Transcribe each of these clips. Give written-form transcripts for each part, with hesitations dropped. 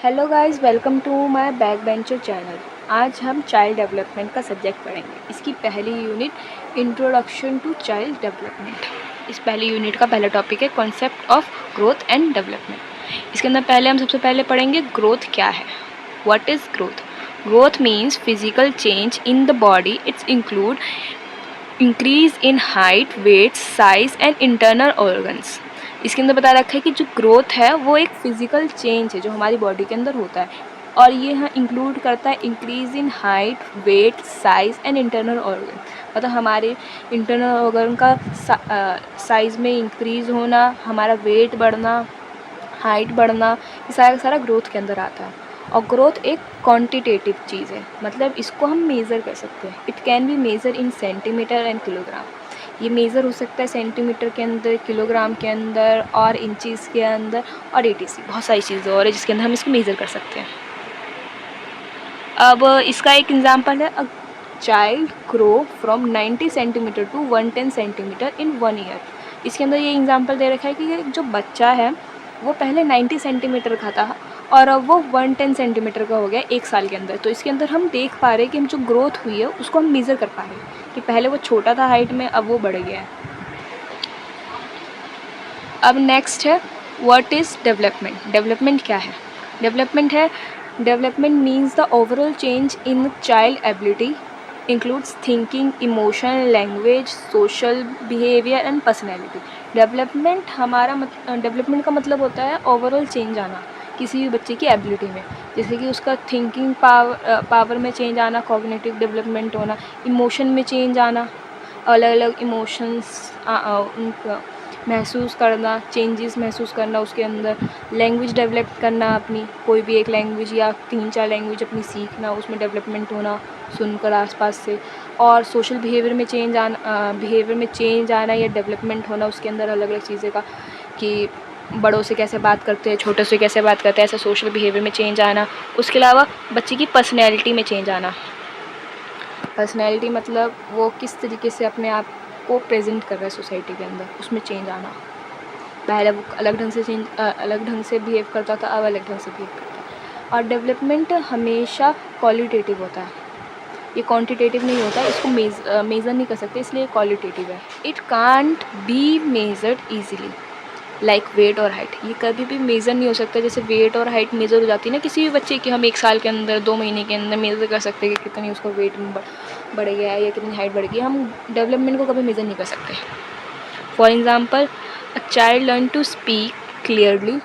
Hello guys, welcome to my back bencher channel. आज हम child development का subject पढ़ेंगे। इसकी पहली unit introduction to child development. इस पहली यूनिट का पहला टॉपिक है concept of growth and development. इसके अंदर हम सबसे पहले पढ़ेंगे ग्रोथ क्या है। What is growth? Growth means physical change in the body. It's include increase in height, weight, size and internal organs. इसके अंदर बता रखा है कि जो ग्रोथ है वो एक फिजिकल चेंज है जो हमारी बॉडी के अंदर होता है, और ये यहाँ इंक्लूड करता है increase in height, weight, size and internal organ. मतलब हमारे इंटरनल ऑर्गन का साइज़ में इंक्रीज़ होना, हमारा वेट बढ़ना, हाइट बढ़ना, ये सारा का सारा ग्रोथ के अंदर आता है। और ग्रोथ एक क्वांटिटेटिव चीज़ है, मतलब इसको हम मेज़र कर सकते हैं। It can be measure in centimetre and kilogram. ये मेज़र हो सकता है सेंटीमीटर के अंदर, किलोग्राम के अंदर और इंचज़ के अंदर और etc बहुत सारी चीज़ें और है जिसके अंदर हम इसको मेज़र कर सकते हैं। अब इसका एक एग्जांपल है, a child grow from 90 centimetre to 110 centimetre in 1 year. इसके अंदर ये एग्जांपल दे रखा है कि जो बच्चा है वो पहले 90 सेंटीमीटर का था और अब वो 110 सेंटीमीटर का हो गया 1 साल के अंदर। तो इसके अंदर हम देख पा रहे हैं कि हम जो ग्रोथ हुई है उसको हम मेज़र कर पा रहे हैं कि पहले वो छोटा था हाइट में, अब वो बढ़ गया है। अब नेक्स्ट है व्हाट इज़ डेवलपमेंट। डेवलपमेंट क्या है? Development means the overall change in child ability, includes thinking, emotion, language, social behaviour and personality. Development का मतलब होता है ओवरऑल चेंज आना किसी भी बच्चे की एबिलिटी में, जैसे कि उसका थिंकिंग पावर में चेंज आना, कॉग्निटिव डेवलपमेंट होना, इमोशन में चेंज आना, अलग अलग इमोशंस उनका महसूस करना, चेंजेस महसूस करना उसके अंदर, लैंग्वेज डेवलप करना अपनी, कोई भी एक लैंग्वेज या 3-4 लैंग्वेज अपनी सीखना, उसमें डेवलपमेंट होना सुनकर आसपास से, और सोशल बिहेवियर में चेंज आना या डेवलपमेंट होना उसके अंदर अलग अलग चीज़ें का, कि बड़ों से कैसे बात करते हैं, छोटों से कैसे बात करते हैं, ऐसा सोशल बिहेवियर में चेंज आना। उसके अलावा बच्चे की पर्सनैलिटी में चेंज आना। पर्सनैलिटी मतलब वो किस तरीके से अपने आप को प्रेजेंट कर रहा है सोसाइटी के अंदर, उसमें चेंज आना। पहले वो अलग ढंग से बिहेव करता था, अब अलग ढंग से बिहेव करता है। और डेवलपमेंट हमेशा क्वालिटेटिव होता है, ये क्वांटिटेटिव नहीं होता है। इसको मेज़र नहीं कर सकते, इसलिए क्वालिटेटिव है। It can't be measured easily like weight और हाइट। ये कभी भी मेज़र नहीं हो सकता जैसे वेट और हाइट मेज़र हो जाती है ना किसी भी बच्चे की। हम 1 साल के अंदर, 2 महीने के अंदर मेज़र कर सकते हैं कि कितनी उसका वेट बढ़ गया है या कितनी हाइट बढ़ गई है। हम डेवलपमेंट को कभी मेज़र नहीं कर सकते। For example, a child learn to speak clearly,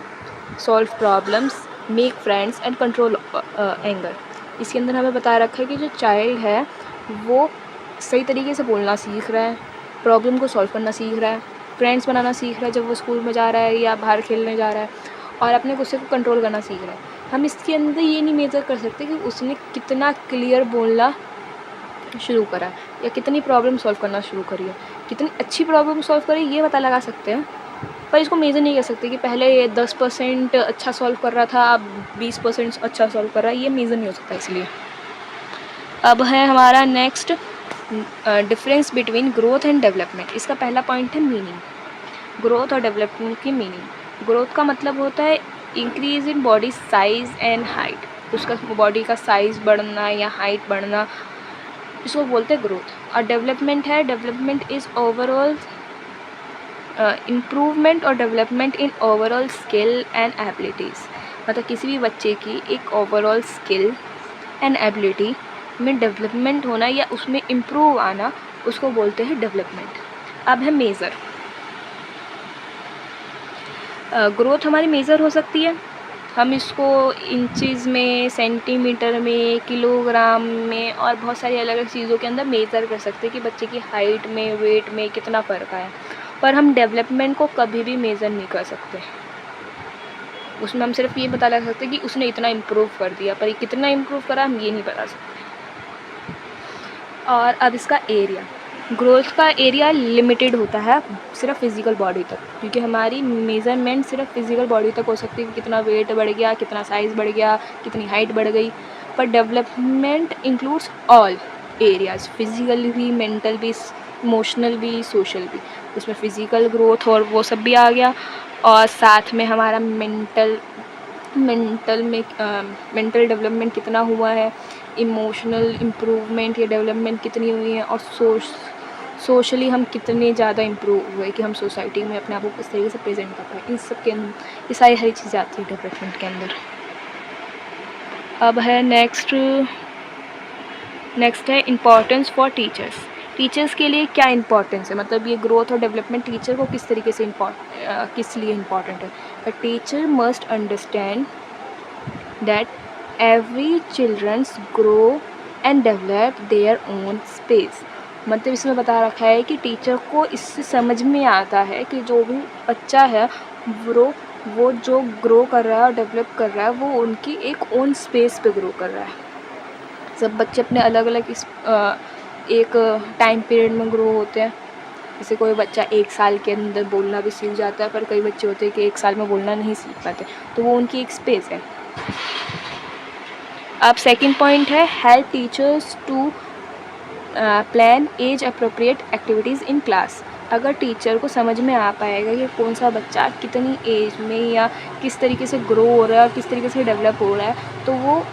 solve problems, make friends and control anger. इसके अंदर हमें बता रखा है कि जो चाइल्ड है वो सही तरीके से बोलना सीख रहा है, प्रॉब्लम को सॉल्व करना सीख रहा है, फ्रेंड्स बनाना सीख रहा है जब वो स्कूल में जा रहा है या बाहर खेलने जा रहा है, और अपने गुस्से को कंट्रोल करना सीख रहा है। हम इसके अंदर ये नहीं मेज़र कर सकते कि उसने कितना क्लियर बोलना शुरू करा है या कितनी प्रॉब्लम सॉल्व करना शुरू करी है, कितनी अच्छी प्रॉब्लम सॉल्व करी ये पता लगा सकते हैं, पर इसको मेज़र नहीं कर सकते कि पहले ये 10% अच्छा सॉल्व कर रहा था, अब 20% अच्छा सॉल्व कर रहा है। ये मेज़र नहीं हो सकता। इसलिए अब है हमारा next difference between growth and development. इसका पहला पॉइंट है मीनिंग। ग्रोथ और डेवलपमेंट की मीनिंग। ग्रोथ का मतलब होता है increase in body size and height, उसका बॉडी का साइज़ बढ़ना या हाइट बढ़ना, इसको बोलते हैं ग्रोथ। और डेवलपमेंट इज़ ओवरऑल इम्प्रूवमेंट और development in overall skill and abilities. मतलब किसी भी बच्चे की एक ओवरऑल स्किल एंड एबिलिटी में डेवलपमेंट होना या उसमें इम्प्रूव आना, उसको बोलते हैं डेवलपमेंट। अब है मेज़र। ग्रोथ हमारी मेज़र हो सकती है, हम इसको इंचज़ में, सेंटीमीटर में, किलोग्राम में और बहुत सारी अलग अलग चीज़ों के अंदर मेज़र कर सकते हैं कि बच्चे की हाइट में, वेट में कितना फ़र्क आया। पर हम डेवलपमेंट को कभी भी मेज़र नहीं कर सकते। उसमें हम सिर्फ ये पता लगा सकते हैं कि उसने इतना इम्प्रूव कर दिया, पर कितना इम्प्रूव करा हम ये नहीं बता सकते। और अब इसका एरिया। ग्रोथ का एरिया लिमिटेड होता है सिर्फ फिज़िकल बॉडी तक, क्योंकि हमारी मेज़रमेंट सिर्फ फिज़िकल बॉडी तक हो सकती है कि कितना वेट बढ़ गया, कितना साइज़ बढ़ गया, कितनी हाइट बढ़ गई। पर development includes all areas, physical भी, मेंटल भी, इमोशनल भी, सोशल भी। उसमें फ़िज़िकल ग्रोथ और वो सब भी आ गया, और साथ में हमारा मेंटल मेंटल डेवलपमेंट कितना हुआ है, इमोशनल इम्प्रूवमेंट या डेवलपमेंट कितनी हुई है, और सोशली हम कितने ज़्यादा इम्प्रूव हुए कि हम सोसाइटी में अपने आप को किस तरीके से प्रेजेंट कर पाए। इन सब के अंदर ये सारी हरी चीज़ें आती है डेवलपमेंट के अंदर। अब है नेक्स्ट है इम्पॉर्टेंस फॉर टीचर्स के लिए क्या इम्पॉर्टेंस है, मतलब ये ग्रोथ और डेवलपमेंट टीचर को किस तरीके से किस लिए इम्पॉर्टेंट है। A teacher must understand that every childrens grow and develop their own space. मतलब इसमें बता रखा है कि टीचर को इससे समझ में आता है कि जो भी बच्चा है वो जो ग्रो कर रहा है और डेवलप कर रहा है वो उनकी एक ओन स्पेस पे ग्रो कर रहा है। सब बच्चे अपने अलग अलग एक टाइम पीरियड में ग्रो होते हैं। जैसे कोई बच्चा 1 साल के अंदर बोलना भी सीख जाता है, पर कई बच्चे होते हैं कि 1 साल में बोलना नहीं सीख पाते, तो वो उनकी एक स्पेस है। अब सेकंड पॉइंट है help teachers to plan age appropriate activities in class. अगर टीचर को समझ में आ पाएगा कि कौन सा बच्चा कितनी एज में या किस तरीके से ग्रो हो रहा है और किस तरीके से डेवलप हो रहा है, तो वो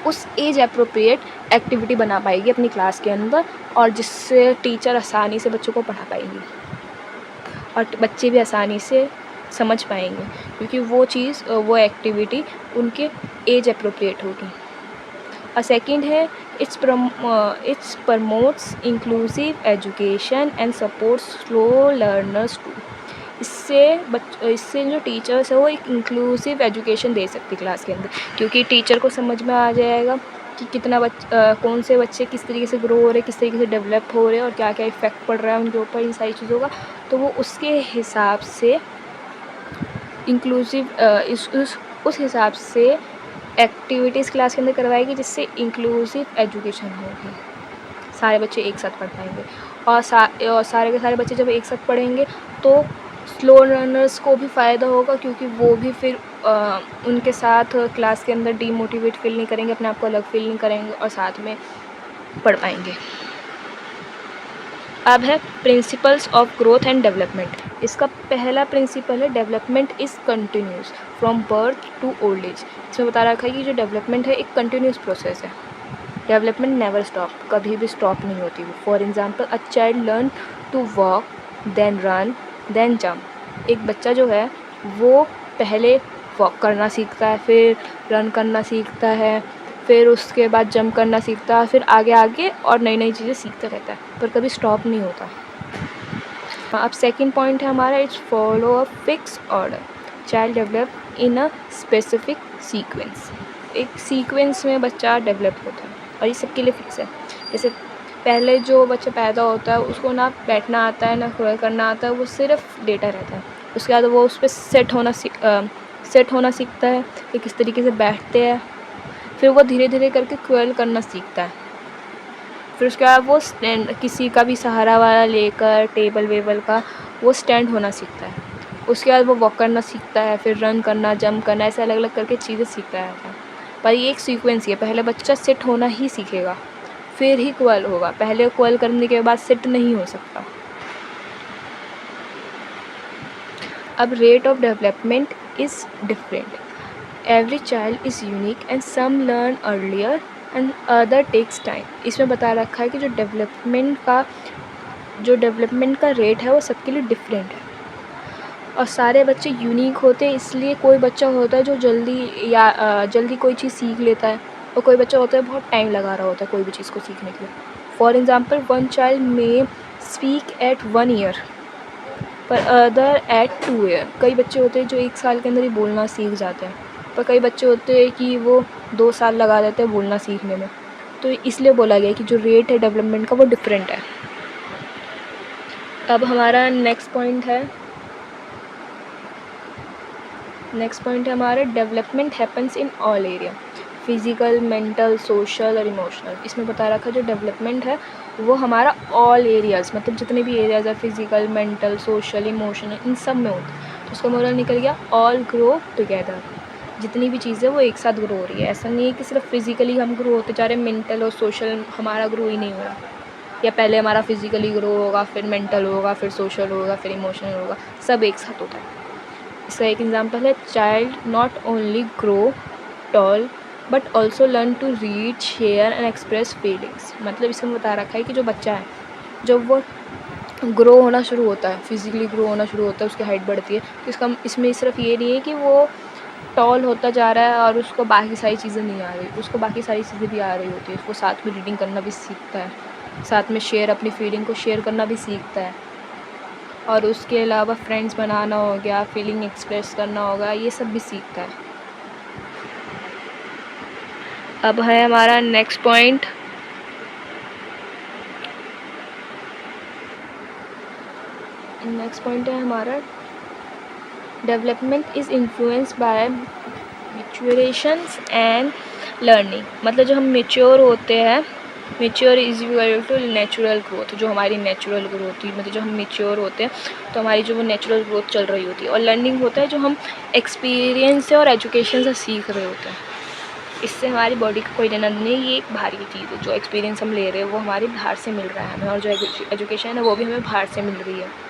उस एज अप्रोप्रिएट एक्टिविटी बना पाएगी अपनी क्लास के अंदर, और जिससे टीचर आसानी से बच्चों को पढ़ा पाएंगी और बच्चे भी आसानी से समझ पाएंगे, क्योंकि वो एक्टिविटी उनके एज अप्रोप्रिएट होगी। और सेकंड है it's promotes inclusive education and supports slow learners too. इससे जो टीचर्स है वो एक इंक्लूसिव एजुकेशन दे सकती क्लास के अंदर, क्योंकि टीचर को समझ में आ जाएगा कि कौन से बच्चे किस तरीके से ग्रो हो रहे हैं, किस तरीके से डेवलप हो रहे हैं और क्या क्या इफ़ेक्ट पड़ रहा है उनके ऊपर, इन सारी चीज़ों का। तो वो उसके हिसाब से उस हिसाब से एक्टिविटीज़ क्लास के अंदर करवाएगी, जिससे इंक्लूसिव एजुकेशन होगी, सारे बच्चे एक साथ पढ़ पाएंगे। और सारे के सारे बच्चे जब एक साथ पढ़ेंगे तो स्लो लर्नर्स को भी फ़ायदा होगा, क्योंकि वो भी फिर उनके साथ क्लास के अंदर डीमोटिवेट फील नहीं करेंगे, अपने आप को अलग फील नहीं करेंगे और साथ में पढ़ पाएंगे। अब है principles of growth and development. इसका पहला प्रिंसिपल है development is continuous from birth to old age. इसमें बता रखा है कि जो डेवलपमेंट है एक कंटिन्यूस प्रोसेस है। डेवलपमेंट नेवर स्टॉप, कभी भी स्टॉप नहीं होती। For example a child learn to walk then run then jump. एक बच्चा जो है वो पहले वॉक करना सीखता है, फिर रन करना सीखता है, फिर उसके बाद जंप करना सीखता है, फिर आगे और नई नई चीज़ें सीखता रहता है, पर कभी स्टॉप नहीं होता। अब सेकंड पॉइंट है हमारा it's follow a fix order. Child develop in a specific sequence. एक सीक्वेंस में बच्चा डेवलप होता है और ये सबके लिए फिक्स है। जैसे पहले जो बच्चा पैदा होता है उसको ना बैठना आता है ना क्रॉल करना आता है, वो सिर्फ लेटा रहता है। उसके बाद वो उस पर सेट होना सीखता है कि किस तरीके से बैठते हैं, फिर वो धीरे धीरे करके क्रॉल करना सीखता है, फिर उसके बाद वो किसी का भी सहारा वाला लेकर टेबल वेबल का वो स्टैंड होना सीखता है। उसके बाद वो वॉक करना सीखता है, फिर रन करना, जंप करना, ऐसे अलग अलग करके चीज़ें सीखता रहता है। पर ये एक सीक्वेंस ही है, पहले बच्चा सेट होना ही सीखेगा, फिर ही क्वेल होगा। पहले क्वेल करने के बाद सेट नहीं हो सकता। अब rate of development is different. Every child is unique and some learn earlier and other takes time. इसमें बता रखा है कि जो डेवलपमेंट का रेट है वो सबके लिए डिफरेंट है, और सारे बच्चे यूनिक होते हैं। इसलिए कोई बच्चा होता है जो जल्दी कोई चीज़ सीख लेता है, और कोई बच्चा होता है बहुत टाइम लगा रहा होता है कोई भी चीज़ को सीखने के लिए। For example one child may speak at 1 year पर अदर एट 2 ईयर। कई बच्चे होते हैं जो 1 साल के अंदर ही बोलना सीख जाते हैं, पर कई बच्चे होते हैं कि वो 2 साल लगा देते हैं बोलना सीखने में। तो इसलिए बोला गया है कि जो रेट है डेवलपमेंट का वो डिफरेंट है। अब हमारा नेक्स्ट पॉइंट है हमारा development happens in all area, physical, mental, social और इमोशनल। इसमें बता रखा जो डेवलपमेंट है वो हमारा ऑल एरियाज़, मतलब जितने भी एरियाज़ है फिज़िकल, मेंटल, सोशल, इमोशनल, इन सब में होता है। तो उसका मोरल निकल गया ऑल ग्रो टुगेदर। जितनी भी चीज़ें वो एक साथ ग्रो हो रही है। ऐसा नहीं है कि सिर्फ फिज़िकली हम ग्रो होते जा रहे हैं, मेंटल और सोशल हमारा ग्रो ही नहीं हो रहा, या पहले हमारा फिज़िकली ग्रो होगा, फिर मेंटल होगा, फिर सोशल होगा, फिर इमोशनल होगा, सब एक साथ होता है। इसका एक एग्जांपल है, child not only grow tall but also learn to read, share and express feelings. मतलब इसमें बता रखा है कि जो बच्चा है, जब वो ग्रो होना शुरू होता है, फिजिकली ग्रो होना शुरू होता है, उसकी हाइट बढ़ती है, तो इसका इसमें सिर्फ ये नहीं है कि वो टॉल होता जा रहा है और उसको बाकी सारी चीज़ें नहीं आ रही, उसको बाकी सारी चीज़ें भी आ रही होती है। वो साथ में रीडिंग करना भी सीखता है, साथ में अपनी फीलिंग को शेयर करना भी सीखता है, और उसके अलावा फ्रेंड्स बनाना हो गया, फीलिंग एक्सप्रेस करना होगा, ये सब भी सीखता है। अब है हमारा नेक्स्ट पॉइंट, है हमारा development is influenced by maturations and learning. मतलब जो हम मेच्योर होते हैं, mature is equal to natural growth. जो हमारी नेचुरल ग्रोथ होती है, मतलब जो हम मेच्योर होते हैं तो हमारी जो वो नेचुरल ग्रोथ चल रही होती है, और लर्निंग होता है जो हम एक्सपीरियंस से और एजुकेशन से सीख रहे होते हैं। इससे हमारी बॉडी का कोई लेना नहीं, ये एक बाहरी चीज़ है। जो एक्सपीरियंस हम ले रहे हैं वो हमारे बाहर से मिल रहा है हमें, और जो एजुकेशन है वो भी हमें बाहर से मिल रही है।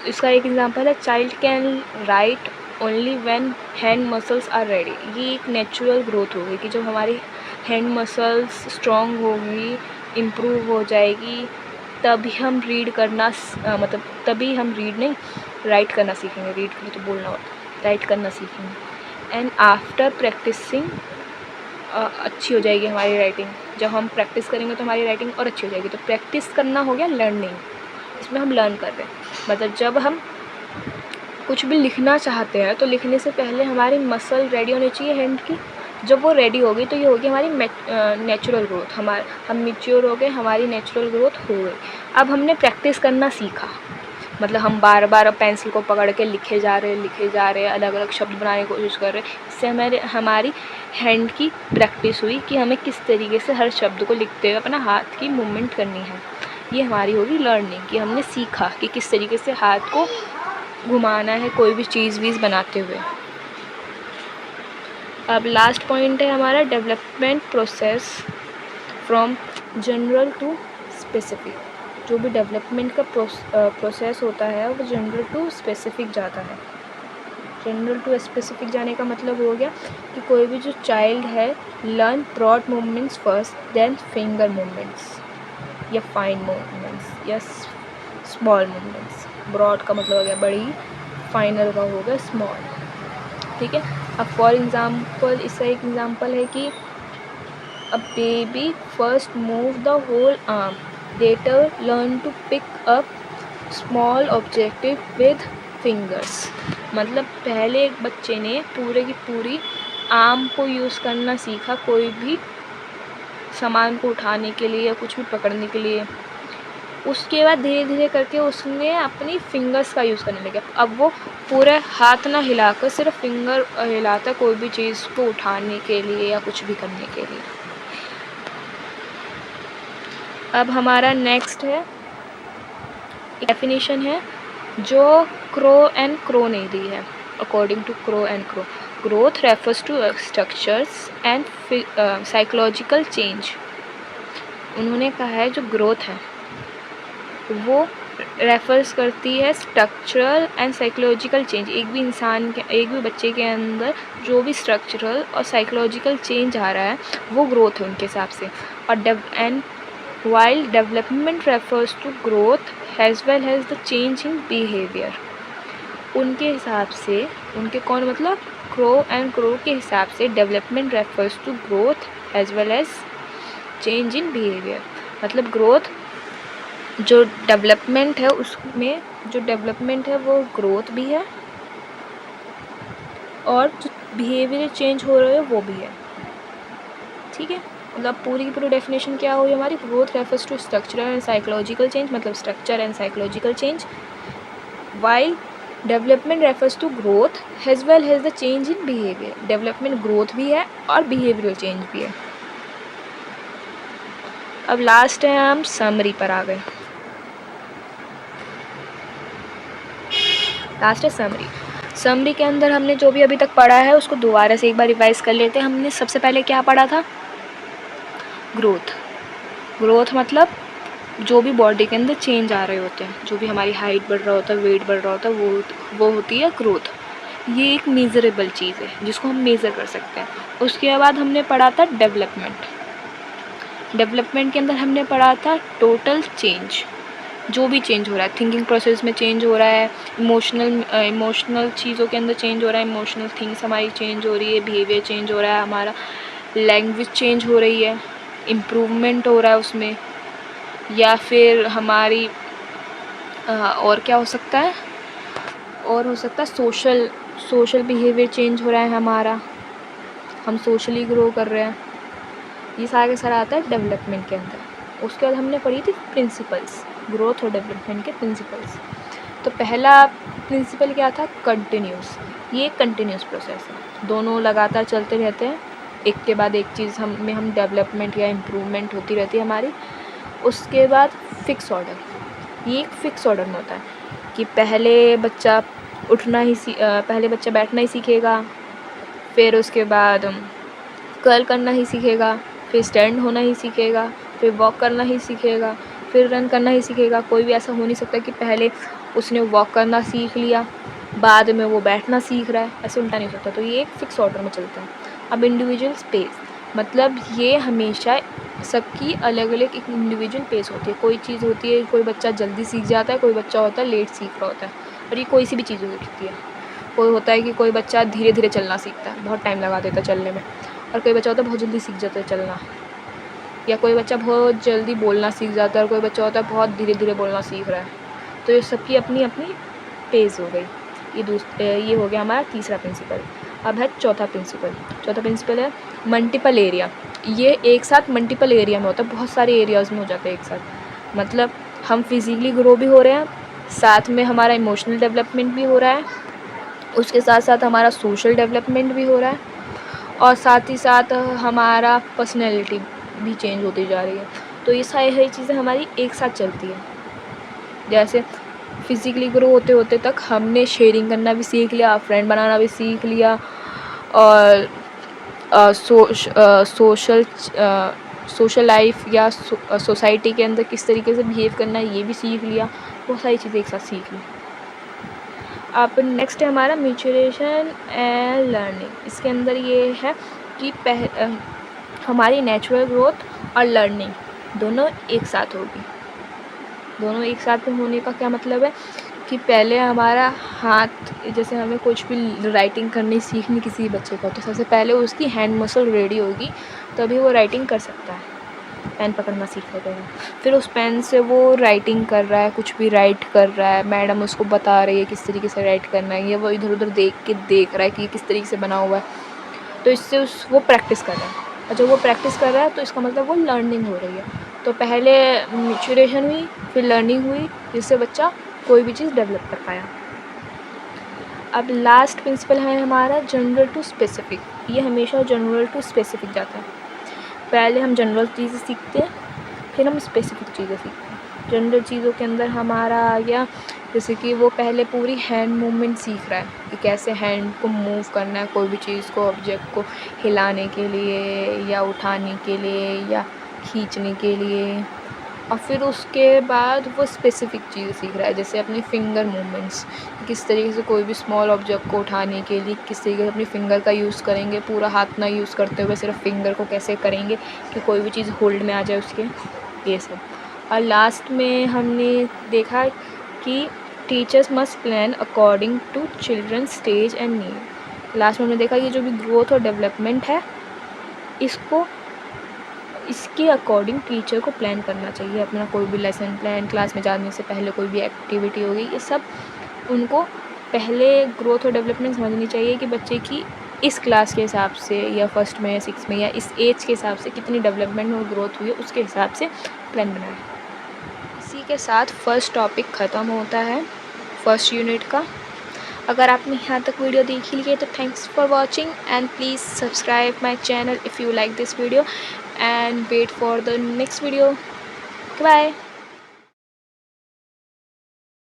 इसका एक एग्जांपल है, child can write only when hand muscles are ready. ये एक नेचुरल ग्रोथ होगी कि जब हमारी हैंड मसल्स स्ट्रॉन्ग होगी, इम्प्रूव हो जाएगी, तभी हम रीड करना मतलब तभी हम रीड नहीं, राइट करना सीखेंगे। रीड के लिए तो बोलना होता है, राइट करना सीखेंगे। एंड आफ्टर प्रैक्टिसिंग अच्छी हो जाएगी हमारी राइटिंग। जब हम प्रैक्टिस करेंगे तो हमारी राइटिंग और अच्छी हो जाएगी। तो प्रैक्टिस करना हो गया लर्निंग, इसमें हम लर्न कर रहे हैं। मतलब जब हम कुछ भी लिखना चाहते हैं तो लिखने से पहले हमारी मसल रेडी होनी चाहिए हैंड की। जब वो रेडी होगी तो ये होगी हमारी नेचुरल ग्रोथ। हम मैच्योर हो गए, हमारी नेचुरल ग्रोथ हो गई। अब हमने प्रैक्टिस करना सीखा, मतलब हम बार बार पेंसिल को पकड़ के लिखे जा रहे हैं, अलग अलग शब्द बनाने की कोशिश कर रहे हैं। इससे हमारी हैंड की प्रैक्टिस हुई कि हमें किस तरीके से हर शब्द को लिखते हुए अपना हाथ की मूवमेंट करनी है। ये हमारी होगी लर्निंग, कि हमने सीखा कि किस तरीके से हाथ को घुमाना है कोई भी चीज़ बनाते हुए। अब लास्ट पॉइंट है हमारा, development process from general to specific. जो भी डेवलपमेंट का प्रोसेस होता है वो जनरल टू स्पेसिफिक जाता है। जनरल टू स्पेसिफिक जाने का मतलब हो गया कि कोई भी जो चाइल्ड है learn broad movements first, then finger movements या फाइन मूवमेंट्स या स्मॉल मूवमेंट्स। ब्रॉड का मतलब हो गया बड़ी, फाइनल का हो गया स्मॉल, ठीक है। अब फॉर एग्ज़ाम्पल इसका एक एग्ज़ाम्पल है कि a baby first move the whole arm, later learn to pick up small objective with fingers. मतलब पहले एक बच्चे ने पूरे की पूरी आर्म को यूज़ करना सीखा कोई भी सामान को उठाने के लिए या कुछ भी पकड़ने के लिए। उसके बाद धीरे धीरे करके उसने अपनी फिंगर्स का यूज़ करने लगा। अब वो पूरे हाथ ना हिलाकर सिर्फ फिंगर हिलाता कोई भी चीज़ को उठाने के लिए या कुछ भी करने के लिए। अब हमारा नेक्स्ट है, डेफिनेशन है जो क्रो एंड क्रो ने दी है। According to Crow and Crow, growth refers to structures and psychological change. उन्होंने कहा है जो ग्रोथ है वो रेफर्स करती है स्ट्रक्चरल एंड साइकोलॉजिकल चेंज। एक भी बच्चे के अंदर जो भी स्ट्रक्चरल और साइकोलॉजिकल चेंज आ रहा है वो ग्रोथ है उनके हिसाब से। और while development refers to growth as well as the change in behavior। उनके हिसाब से, उनके कौन मतलब क्रो एंड क्रो के हिसाब से development refers to growth as well as change in behaviour. मतलब ग्रोथ जो डेवलपमेंट है उसमें जो डेवलपमेंट है वो ग्रोथ भी है, और जो बिहेवियर चेंज हो रहा है वो भी है, ठीक है। मतलब पूरी की पूरी डेफिनेशन क्या हुई हमारी, growth refers to structural and psychological change, मतलब structure and psychological change, while development refers to growth as well as the change in behaviour. Development growth भी है और बिहेवियरल चेंज भी है। अब लास्ट है, हम समरी पर आ गए। लास्ट है समरी। समरी के अंदर हमने जो भी अभी तक पढ़ा है उसको दोबारा से एक बार रिवाइज कर लेते हैं। हमने सबसे पहले क्या पढ़ा था, ग्रोथ। ग्रोथ मतलब जो भी बॉडी के अंदर चेंज आ रहे होते हैं, जो भी हमारी हाइट बढ़ रहा होता है, वेट बढ़ रहा होता है, वो होती है ग्रोथ। ये एक मेज़रेबल चीज़ है जिसको हम मेज़र कर सकते हैं। उसके बाद हमने पढ़ा था डेवलपमेंट। डेवलपमेंट के अंदर हमने पढ़ा था टोटल चेंज, जो भी चेंज हो रहा है, थिंकिंग प्रोसेस में चेंज हो रहा है, इमोशनल चीज़ों के अंदर चेंज हो रहा है, इमोशनल थिंग्स हमारी चेंज हो रही है, बिहेवियर चेंज हो रहा है, हमारा लैंग्वेज चेंज हो रही है, इम्प्रूवमेंट हो रहा है उसमें, या फिर हमारी और क्या हो सकता है, और हो सकता है सोशल बिहेवियर चेंज हो रहा है हमारा, हम सोशली ग्रो कर रहे हैं। ये सारा के सारा आता है डेवलपमेंट के अंदर। उसके बाद हमने पढ़ी थी प्रिंसिपल्स, ग्रोथ और डेवलपमेंट के प्रिंसिपल्स। तो पहला प्रिंसिपल क्या था, कंटिन्यूस। ये एक कंटिन्यूस प्रोसेस है, दोनों लगातार चलते रहते हैं, एक के बाद एक चीज़ हम डेवलपमेंट या इम्प्रूवमेंट होती रहती है हमारी। उसके बाद फिक्स ऑर्डर, ये एक फिक्स ऑर्डर में होता है कि पहले बच्चा बैठना ही सीखेगा, फिर उसके बाद कर्ल करना ही सीखेगा, फिर स्टैंड होना ही सीखेगा, फिर वॉक करना ही सीखेगा, फिर रन करना ही सीखेगा। कोई भी ऐसा हो नहीं सकता कि पहले उसने वॉक करना सीख लिया, बाद में वो बैठना सीख रहा है, ऐसे उल्टा नहीं हो सकता। तो ये एक फिक्स ऑर्डर में चलता है। अब इंडिविजुअल स्पेस, मतलब ये हमेशा सबकी अलग अलग एक इंडिविजुअल पेस होती है। कोई चीज़ होती है, कोई बच्चा जल्दी सीख जाता है, कोई बच्चा होता है लेट सीख रहा होता है, और ये कोई सी भी चीज़ हो सकती है। कोई होता है कि कोई बच्चा धीरे धीरे चलना सीखता है, बहुत टाइम लगा देता है चलने में, और कोई बच्चा होता है बहुत जल्दी सीख जाता है चलना, या कोई बच्चा बहुत जल्दी बोलना सीख जाता है, और कोई बच्चा होता है बहुत धीरे धीरे बोलना सीख रहा है। तो ये सबकी अपनी अपनी पेस हो गई। ये हो गया हमारा तीसरा प्रिंसिपल। अब है चौथा प्रिंसिपल है मल्टीपल एरिया। ये एक साथ मल्टीपल एरिया में होता है, बहुत सारे एरियाज़ में हो जाता है एक साथ। मतलब हम फिज़िकली ग्रो भी हो रहे हैं, साथ में हमारा इमोशनल डेवलपमेंट भी हो रहा है, उसके साथ साथ हमारा सोशल डेवलपमेंट भी हो रहा है, और साथ ही साथ हमारा पर्सनैलिटी भी चेंज होती जा रही है। तो ये सारी चीज़ें हमारी एक साथ चलती है। जैसे फिज़िकली ग्रो होते होते तक हमने शेयरिंग करना भी सीख लिया, फ्रेंड बनाना भी सीख लिया, और सोशल लाइफ या सोसाइटी के अंदर किस तरीके से बिहेव करना है ये भी सीख लिया। बहुत सारी चीज़ें एक साथ सीख ली। अब नेक्स्ट है हमारा मैच्योरेशन एंड लर्निंग। इसके अंदर ये है कि हमारी नेचुरल ग्रोथ और लर्निंग दोनों एक साथ होगी। दोनों एक साथ में होने का क्या मतलब है कि पहले हमारा हाथ, जैसे हमें कुछ भी राइटिंग करनी सीखनी किसी बच्चे को, तो सबसे पहले उसकी हैंड मसल रेडी होगी, तभी वो राइटिंग कर सकता है, पेन पकड़ना सीख सकेगा। फिर उस पेन से वो राइटिंग कर रहा है, कुछ भी राइट कर रहा है, मैडम उसको बता रही है किस तरीके से राइट करना है, या वो इधर उधर देख रहा है कि किस तरीके से बना हुआ है, तो इससे वो प्रैक्टिस कर रहा है। और जब वो प्रैक्टिस कर रहा है तो इसका मतलब वो लर्निंग हो रही है। तो पहले मैच्योरेशन हुई, फिर लर्निंग हुई, जिससे बच्चा कोई भी चीज़ डेवलप कर पाया। अब लास्ट प्रिंसिपल है हमारा जनरल टू स्पेसिफिक। ये हमेशा जनरल टू स्पेसिफिक जाता है। पहले हम जनरल चीज़ें सीखते हैं, फिर हम स्पेसिफिक चीज़ें सीखते हैं। जनरल चीज़ों के अंदर हमारा आ गया, जैसे कि वो पहले पूरी हैंड मूवमेंट सीख रहा है कि कैसे हैंड को मूव करना है, कोई भी चीज़ को, ऑब्जेक्ट को हिलाने के लिए या उठाने के लिए या खींचने के लिए। और फिर उसके बाद वो स्पेसिफ़िक चीज़ें सीख रहा है, जैसे अपनी फिंगर मूवमेंट्स, किस तरीके से कोई भी स्मॉल ऑब्जेक्ट को उठाने के लिए किस तरीके से अपनी फिंगर का यूज़ करेंगे, पूरा हाथ ना यूज़ करते हुए सिर्फ फिंगर को कैसे करेंगे कि कोई भी चीज़ होल्ड में आ जाए उसके, ये सब। और लास्ट में हमने देखा कि teachers must plan according to children stage and need. Last में हमने देखा ये जो भी ग्रोथ और डेवलपमेंट है, इसके अकॉर्डिंग टीचर को प्लान करना चाहिए अपना कोई भी लेसन प्लान, क्लास में जाने से पहले कोई भी एक्टिविटी होगी, ये सब उनको पहले ग्रोथ और डेवलपमेंट समझनी चाहिए कि बच्चे की इस क्लास के हिसाब से या फर्स्ट में या सिक्स में या इस एज के हिसाब से कितनी डेवलपमेंट और ग्रोथ हुई है, उसके हिसाब से प्लान बनाएं। इसी के साथ फर्स्ट टॉपिक ख़त्म होता है फर्स्ट यूनिट का। अगर आपने यहाँ तक वीडियो देख ली है तो thanks for watching, and please subscribe my channel if you like this video, and wait for the next video. Goodbye.